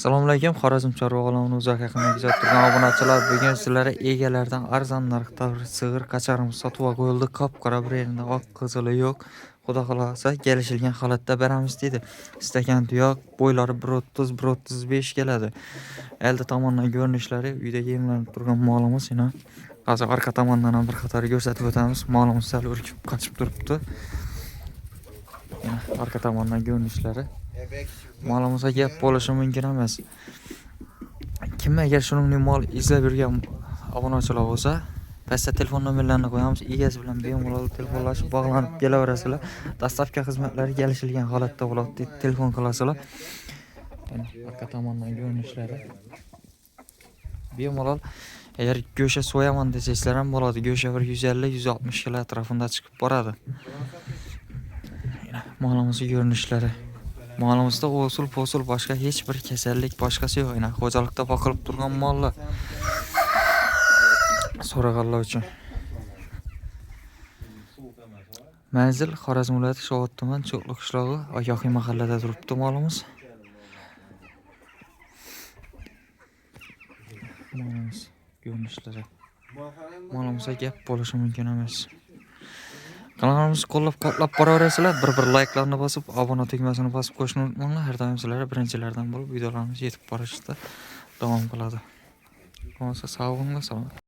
Assalomu alaykum. Xorazm chorva olamini uzoq yaqindan kuzatib turgan obunachilar, bugun sizlarga egalaridan arzon narxda sig'ir qacharimiz sotuvga qo'yildi. Qop-qora bir yerida oq qizili yo'q. Xudo xolasa kelishilgan holatda beramiz dedi. Istagan tuyoq bo'ylari 1.30-1.35 keladi. Elde tomondan ko'rinishlari uyda yemlanib turgan molimiz yana hozir orqa tomondan ham bir qator ko'rsatib o'tamiz. Molimiz sal urkib qochib turibdi. Yana orqa tomondan ko'rinishlari. Molimizga gap bo'lishi mumkin emas. Kim agar shuningdek mol izlab yurgan obunachilar bo'lsa, pastda telefon nomerlarini qo'yamiz. Egasi bilan bemalol telefonlashib bog'lanib kelaverasizlar. Dastlabki xizmatlari kelishilgan holatda bo'ladi deb telefon qilasizlar. Orqa tomondan ko'rinishlari. Bemalol agar go'sha so'yaman desangizlar ham bo'ladi. Go'sha 150-160 kilo atrofida chiqib boradi. Molimizning ko'rinishlari. Molimizda usul boshqa hech bir kasallik boshqasi yo'q. Yana xo'jalikda boqilib turgan mollar. So'raganlar uchun. Manzil Xorazm viloyati Shovot tuman Cho'qli qishlog'i Oyoqiy mahallada turibdi molimiz. Molimiz ko'rinishlari. Molimizga gap bo'lishi mumkin emas. Kanalimizni qo'llab-quvvatlab boraverasizlar. Bir like'larni bosib, obuna tugmasini bosib qo'yishni unutmanglar. Har doim sizlarga birinchilardan bo'lib videolarimiz yetib borishda davom qiladi. Bo'lmasa sog' bo'linglar, salom.